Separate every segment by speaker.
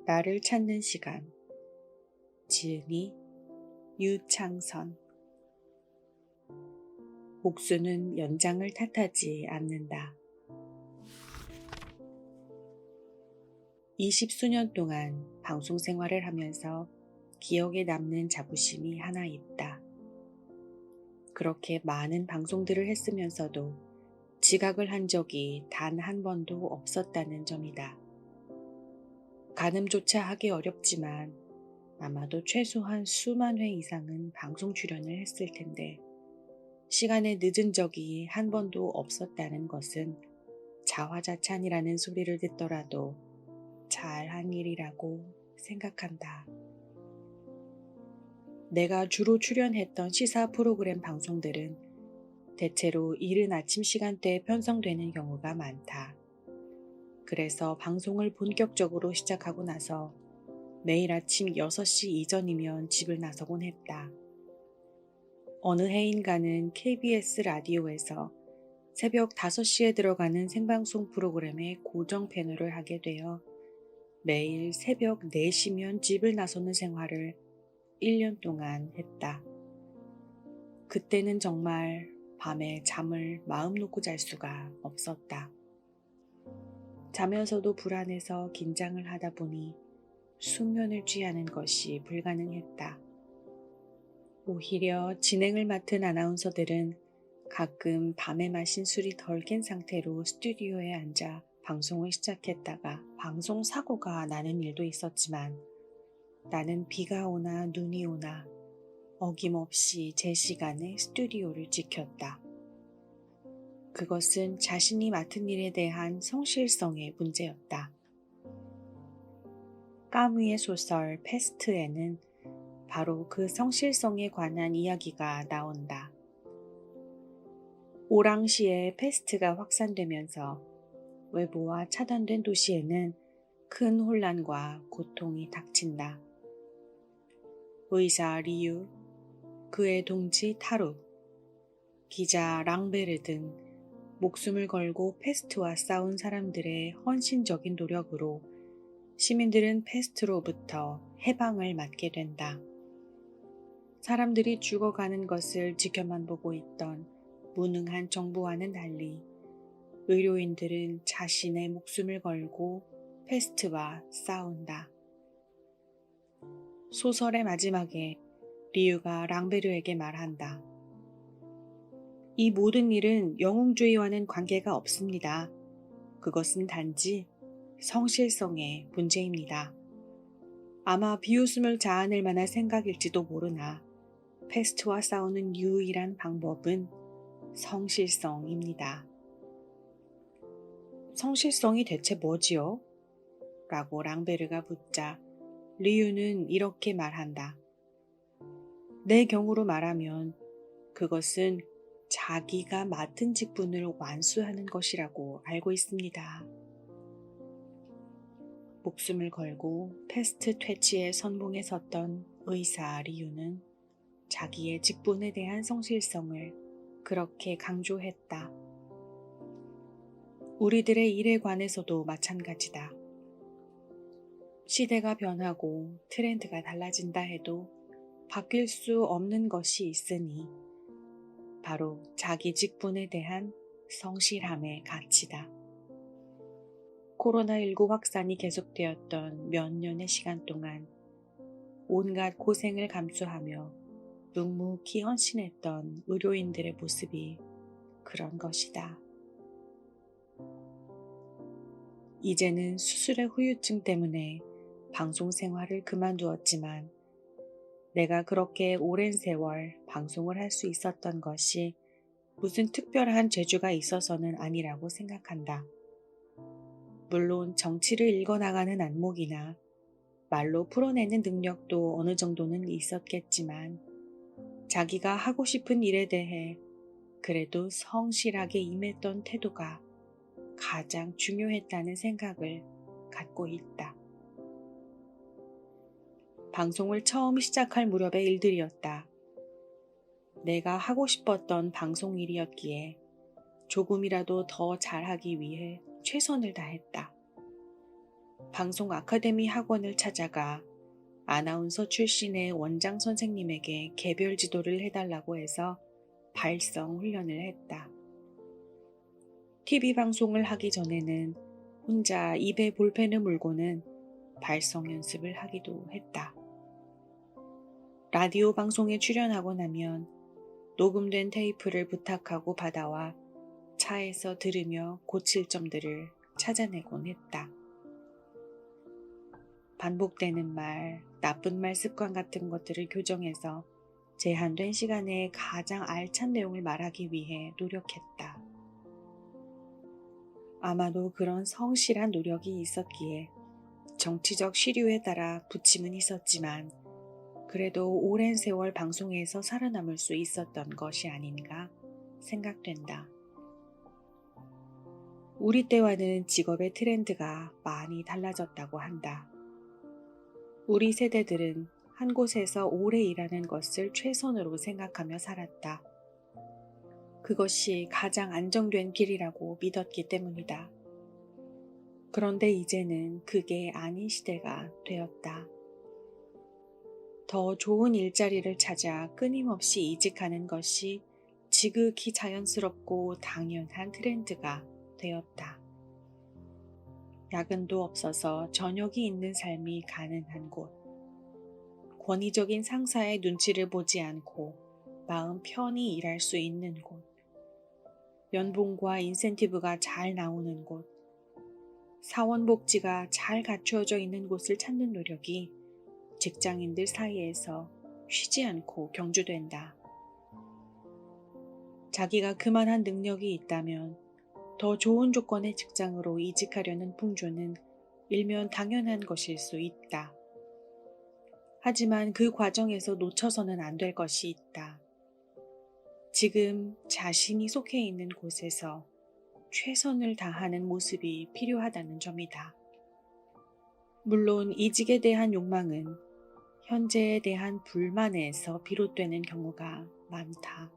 Speaker 1: 나를 찾는 시간. 지은이 유창선. 복수는 연장을 탓하지 않는다. 20수년 동안 방송 생활을 하면서 기억에 남는 자부심이 하나 있다. 그렇게 많은 방송들을 했으면서도 지각을 한 적이 단 한 번도 없었다는 점이다. 가늠조차 하기 어렵지만 아마도 최소한 수만 회 이상은 방송 출연을 했을 텐데 시간에 늦은 적이 한 번도 없었다는 것은 자화자찬이라는 소리를 듣더라도 잘한 일이라고 생각한다. 내가 주로 출연했던 시사 프로그램 방송들은 대체로 이른 아침 시간대에 편성되는 경우가 많다. 그래서 방송을 본격적으로 시작하고 나서 매일 아침 6시 이전이면 집을 나서곤 했다. 어느 해인가는 KBS 라디오에서 새벽 5시에 들어가는 생방송 프로그램에 고정 패널을 하게 되어 매일 새벽 4시면 집을 나서는 생활을 1년 동안 했다. 그때는 정말 밤에 잠을 마음 놓고 잘 수가 없었다. 자면서도 불안해서 긴장을 하다 보니 숙면을 취하는 것이 불가능했다. 오히려 진행을 맡은 아나운서들은 가끔 밤에 마신 술이 덜 깬 상태로 스튜디오에 앉아 방송을 시작했다가 방송 사고가 나는 일도 있었지만 나는 비가 오나 눈이 오나 어김없이 제 시간에 스튜디오를 지켰다. 그것은 자신이 맡은 일에 대한 성실성의 문제였다. 까무의 소설 패스트에는 바로 그 성실성에 관한 이야기가 나온다. 오랑시에 패스트가 확산되면서 외부와 차단된 도시에는 큰 혼란과 고통이 닥친다. 의사 리유, 그의 동지 타루, 기자 랑베르 등 목숨을 걸고 패스트와 싸운 사람들의 헌신적인 노력으로 시민들은 패스트로부터 해방을 맞게 된다. 사람들이 죽어가는 것을 지켜만 보고 있던 무능한 정부와는 달리 의료인들은 자신의 목숨을 걸고 패스트와 싸운다. 소설의 마지막에 리유가 랑베르에게 말한다. 이 모든 일은 영웅주의와는 관계가 없습니다. 그것은 단지 성실성의 문제입니다. 아마 비웃음을 자아낼 만한 생각일지도 모르나 패스트와 싸우는 유일한 방법은 성실성입니다. 성실성이 대체 뭐지요? 라고 랑베르가 묻자 리유는 이렇게 말한다. 내 경우로 말하면 그것은 자기가 맡은 직분을 완수하는 것이라고 알고 있습니다. 목숨을 걸고 패스트 퇴치의 선봉에 섰던 의사 리유는 자기의 직분에 대한 성실성을 그렇게 강조했다. 우리들의 일에 관해서도 마찬가지다. 시대가 변하고 트렌드가 달라진다 해도 바뀔 수 없는 것이 있으니 바로 자기 직분에 대한 성실함의 가치다. 코로나19 확산이 계속되었던 몇 년의 시간 동안 온갖 고생을 감수하며 묵묵히 헌신했던 의료인들의 모습이 그런 것이다. 이제는 수술의 후유증 때문에 방송 생활을 그만두었지만 내가 그렇게 오랜 세월 방송을 할 수 있었던 것이 무슨 특별한 재주가 있어서는 아니라고 생각한다. 물론 정치를 읽어나가는 안목이나 말로 풀어내는 능력도 어느 정도는 있었겠지만 자기가 하고 싶은 일에 대해 그래도 성실하게 임했던 태도가 가장 중요했다는 생각을 갖고 있다. 방송을 처음 시작할 무렵의 일들이었다. 내가 하고 싶었던 방송 일이었기에 조금이라도 더 잘하기 위해 최선을 다했다. 방송 아카데미 학원을 찾아가 아나운서 출신의 원장 선생님에게 개별 지도를 해달라고 해서 발성 훈련을 했다. TV 방송을 하기 전에는 혼자 입에 볼펜을 물고는 발성 연습을 하기도 했다. 라디오 방송에 출연하고 나면 녹음된 테이프를 부탁하고 받아와 차에서 들으며 고칠 점들을 찾아내곤 했다. 반복되는 말, 나쁜 말 습관 같은 것들을 교정해서 제한된 시간에 가장 알찬 내용을 말하기 위해 노력했다. 아마도 그런 성실한 노력이 있었기에 정치적 시류에 따라 부침은 있었지만 그래도 오랜 세월 방송에서 살아남을 수 있었던 것이 아닌가 생각된다. 우리 때와는 직업의 트렌드가 많이 달라졌다고 한다. 우리 세대들은 한 곳에서 오래 일하는 것을 최선으로 생각하며 살았다. 그것이 가장 안정된 길이라고 믿었기 때문이다. 그런데 이제는 그게 아닌 시대가 되었다. 더 좋은 일자리를 찾아 끊임없이 이직하는 것이 지극히 자연스럽고 당연한 트렌드가 되었다. 야근도 없어서 저녁이 있는 삶이 가능한 곳. 권위적인 상사의 눈치를 보지 않고 마음 편히 일할 수 있는 곳. 연봉과 인센티브가 잘 나오는 곳. 사원복지가 잘 갖추어져 있는 곳을 찾는 노력이 직장인들 사이에서 쉬지 않고 경주된다. 자기가 그만한 능력이 있다면 더 좋은 조건의 직장으로 이직하려는 풍조는 일면 당연한 것일 수 있다. 하지만 그 과정에서 놓쳐서는 안 될 것이 있다. 지금 자신이 속해 있는 곳에서 최선을 다하는 모습이 필요하다는 점이다. 물론 이직에 대한 욕망은 현재에 대한 불만에서 비롯되는 경우가 많다.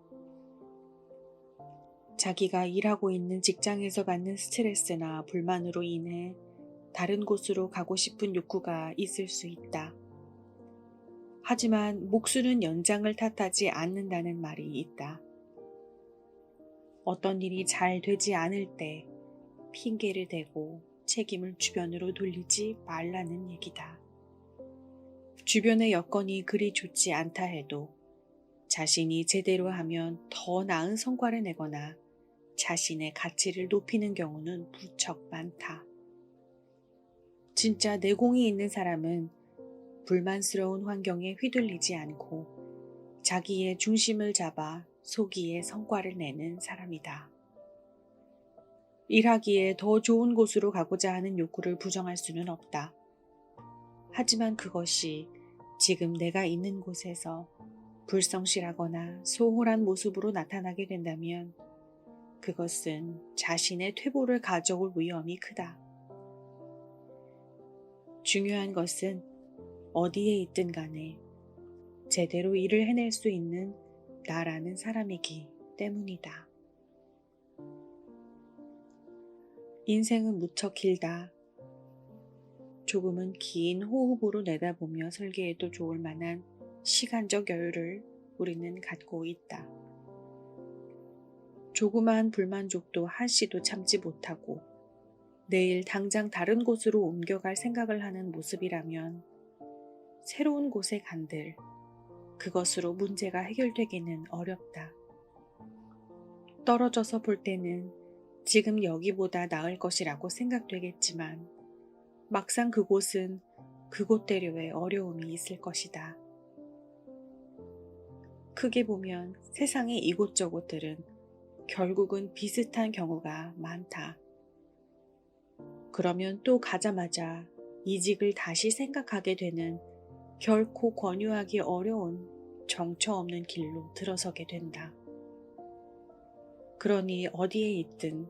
Speaker 1: 자기가 일하고 있는 직장에서 받는 스트레스나 불만으로 인해 다른 곳으로 가고 싶은 욕구가 있을 수 있다. 하지만 목수는 연장을 탓하지 않는다는 말이 있다. 어떤 일이 잘 되지 않을 때 핑계를 대고 책임을 주변으로 돌리지 말라는 얘기다. 주변의 여건이 그리 좋지 않다 해도 자신이 제대로 하면 더 나은 성과를 내거나 자신의 가치를 높이는 경우는 무척 많다. 진짜 내공이 있는 사람은 불만스러운 환경에 휘둘리지 않고 자기의 중심을 잡아 소기의 성과를 내는 사람이다. 일하기에 더 좋은 곳으로 가고자 하는 욕구를 부정할 수는 없다. 하지만 그것이 지금 내가 있는 곳에서 불성실하거나 소홀한 모습으로 나타나게 된다면 그것은 자신의 퇴보를 가져올 위험이 크다. 중요한 것은 어디에 있든 간에 제대로 일을 해낼 수 있는 나라는 사람이기 때문이다. 인생은 무척 길다. 조금은 긴 호흡으로 내다보며 설계해도 좋을 만한 시간적 여유를 우리는 갖고 있다. 조그마한 불만족도 한시도 참지 못하고 내일 당장 다른 곳으로 옮겨갈 생각을 하는 모습이라면 새로운 곳에 간들 그것으로 문제가 해결되기는 어렵다. 떨어져서 볼 때는 지금 여기보다 나을 것이라고 생각되겠지만 막상 그곳은 그곳대로의 어려움이 있을 것이다. 크게 보면 세상의 이곳저곳들은 결국은 비슷한 경우가 많다. 그러면 또 가자마자 이직을 다시 생각하게 되는 결코 권유하기 어려운 정처 없는 길로 들어서게 된다. 그러니 어디에 있든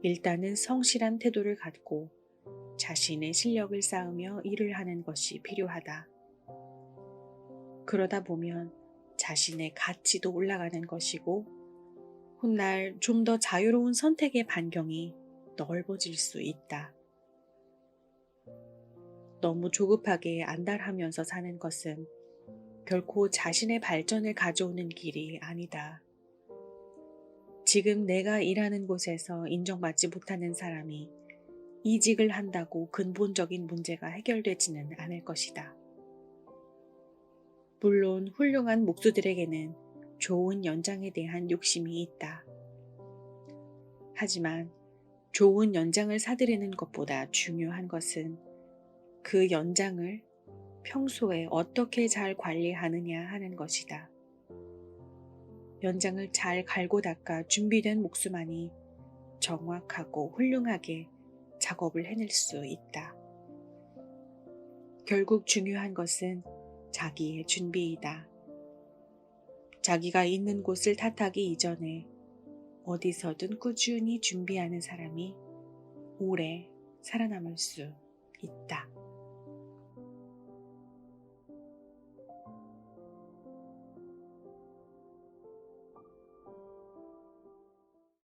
Speaker 1: 일단은 성실한 태도를 갖고 자신의 실력을 쌓으며 일을 하는 것이 필요하다. 그러다 보면 자신의 가치도 올라가는 것이고 훗날 좀 더 자유로운 선택의 반경이 넓어질 수 있다. 너무 조급하게 안달하면서 사는 것은 결코 자신의 발전을 가져오는 길이 아니다. 지금 내가 일하는 곳에서 인정받지 못하는 사람이 이직을 한다고 근본적인 문제가 해결되지는 않을 것이다. 물론 훌륭한 목수들에게는 좋은 연장에 대한 욕심이 있다. 하지만 좋은 연장을 사들이는 것보다 중요한 것은 그 연장을 평소에 어떻게 잘 관리하느냐 하는 것이다. 연장을 잘 갈고 닦아 준비된 목수만이 정확하고 훌륭하게 작업을 해낼 수 있다. 결국 중요한 것은 자기의 준비이다. 자기가 있는 곳을 탓하기 이전에 어디서든 꾸준히 준비하는 사람이 오래 살아남을 수 있다.